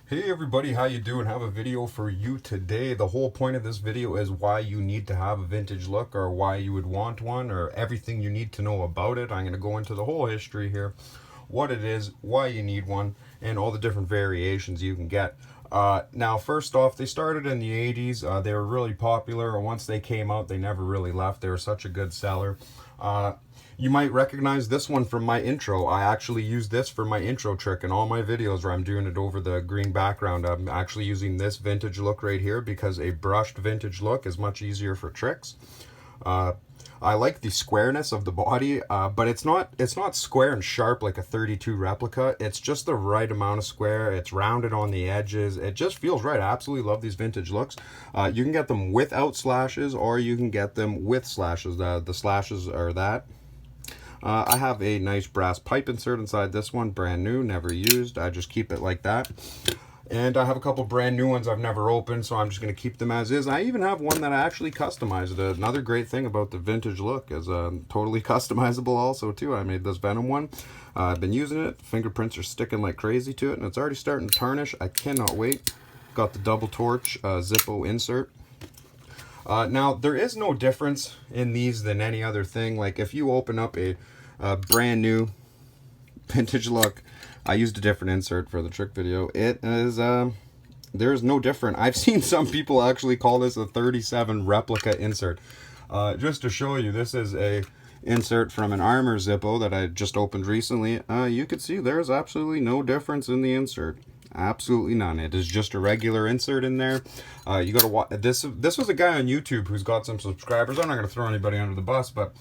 Hey everybody, how you doing? Have a video for you today. The whole point of this video is why you need to have a vintage look, or why you would want one, or everything you need to know about it. I'm going to go into the whole history here, what it is, why you need one, and all the different variations you can get. Now, first off, they started in the 80s. They were really popular, and once they came out, they never really left. They were such a good seller. You might recognize this one from my intro. I actually use this for my intro trick in all my videos where I'm doing it over the green background. I'm actually using this vintage look right here because a brushed vintage look is much easier for tricks. I like the squareness of the body, but it's not square and sharp like a 32 replica. It's just the right amount of square. It's rounded on the edges. It just feels right. I absolutely love these vintage looks. You can get them without slashes, or you can get them with slashes. The slashes are that. I have a nice brass pipe insert inside this one, brand new, never used. I just keep it like that. And I have a couple brand new ones I've never opened, so I'm just going to keep them as is. I even have one that I actually customized. Another great thing about the vintage look is totally customizable also too. I made this Venom one. I've been using it. Fingerprints are sticking like crazy to it, and it's already starting to tarnish. I cannot wait. Got the double torch Zippo insert. Now, there is no difference in these than any other thing. Like, if you open up a brand new vintage look, I used a different insert for the trick video. It is, there's no different. I've seen some people actually call this a 37 replica insert. Just to show you, this is a insert from an Armor Zippo that I just opened recently. You can see there's absolutely no difference in the insert. Absolutely none. It is just a regular insert in there. You got to watch this. This was a guy on YouTube who's got some subscribers. I'm not going to throw anybody under the bus, but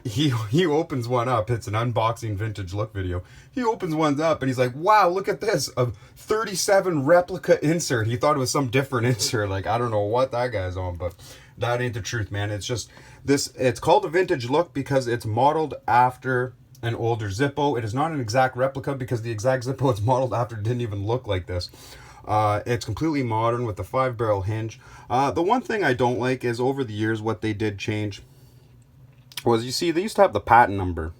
he opens one up. It's an unboxing vintage look video. He opens one up and he's like, "Wow, look at this, a 37 replica insert." He thought it was some different insert. Like, I don't know what that guy's on, but that ain't the truth, man. It's just this. It's called a vintage look because it's modeled after an older Zippo. It is not an exact replica because the exact Zippo it's modeled after didn't even look like this. It's completely modern with the 5-barrel hinge. The one thing I don't like is over the years what they did change was, you see, they used to have the patent number.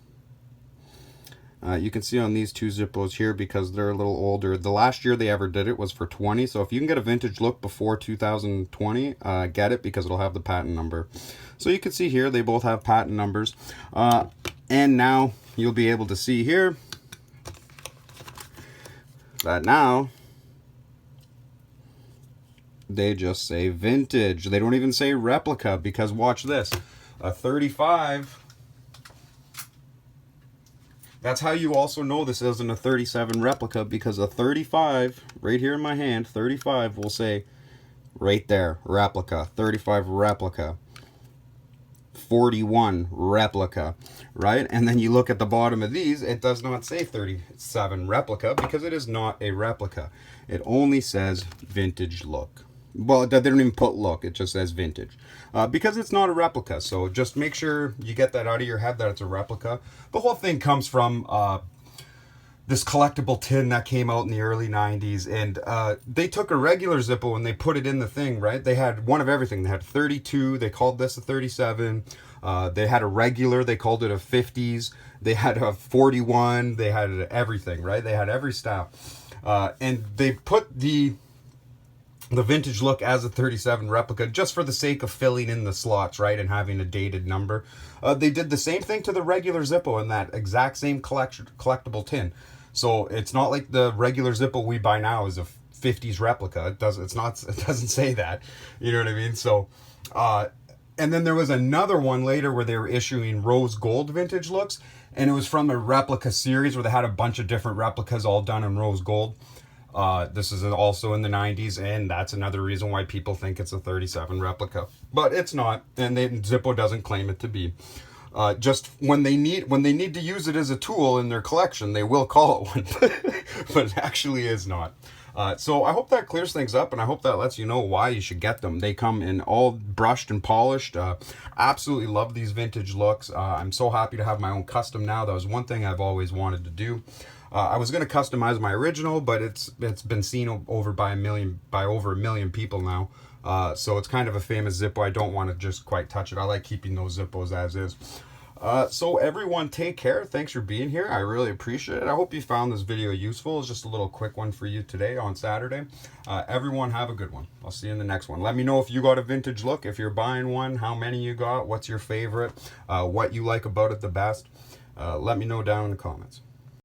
You can see on these two Zippos here, because they're a little older, the last year they ever did it was for 20. So if you can get a vintage look before 2020, get it, because it'll have the patent number. So you can see here they both have patent numbers. And now you'll be able to see here that now they just say vintage. They don't even say replica, because watch this. A 35. That's how you also know this isn't a 37 replica, because a 35, right here in my hand, 35 will say right there, replica, 35 replica. 41 replica, right? And then you look at the bottom of these, it does not say 37 replica, because it is not a replica. It only says vintage look. Well, they don't even put look, it just says vintage, because it's not a replica. So just make sure you get that out of your head that it's a replica. The whole thing comes from this collectible tin that came out in the early 90s, and they took a regular Zippo and they put it in the thing, right? They had one of everything. They had 32, they called this a 37. They had a regular, they called it a 50s. They had a 41, they had everything, right? They had every style. And they put the vintage look as a 37 replica just for the sake of filling in the slots, right, and having a dated number. They did the same thing to the regular Zippo in that exact same collectible tin. So it's not like the regular Zippo we buy now is a 50s replica. It doesn't say that. You know what I mean? So and then there was another one later where they were issuing rose gold vintage looks, and it was from a replica series where they had a bunch of different replicas all done in rose gold. This is also in the 90s, and that's another reason why people think it's a 37 replica, but it's not, and Zippo doesn't claim it to be. Just when they need to use it as a tool in their collection, they will call it one, but it actually is not. So I hope that clears things up, and I hope that lets you know why you should get them. They come in all brushed and polished. Absolutely love these vintage looks. I'm so happy to have my own custom now. That was one thing I've always wanted to do. I was going to customize my original, but it's been seen over by over a million people now. So it's kind of a famous Zippo. I don't want to just quite touch it. I like keeping those Zippos as is. So everyone, take care. Thanks for being here. I really appreciate it. I hope you found this video useful. It's just a little quick one for you today on Saturday. Everyone have a good one. I'll see you in the next one. Let me know if you got a vintage look, if you're buying one, how many you got, what's your favorite, what you like about it the best. Let me know down in the comments.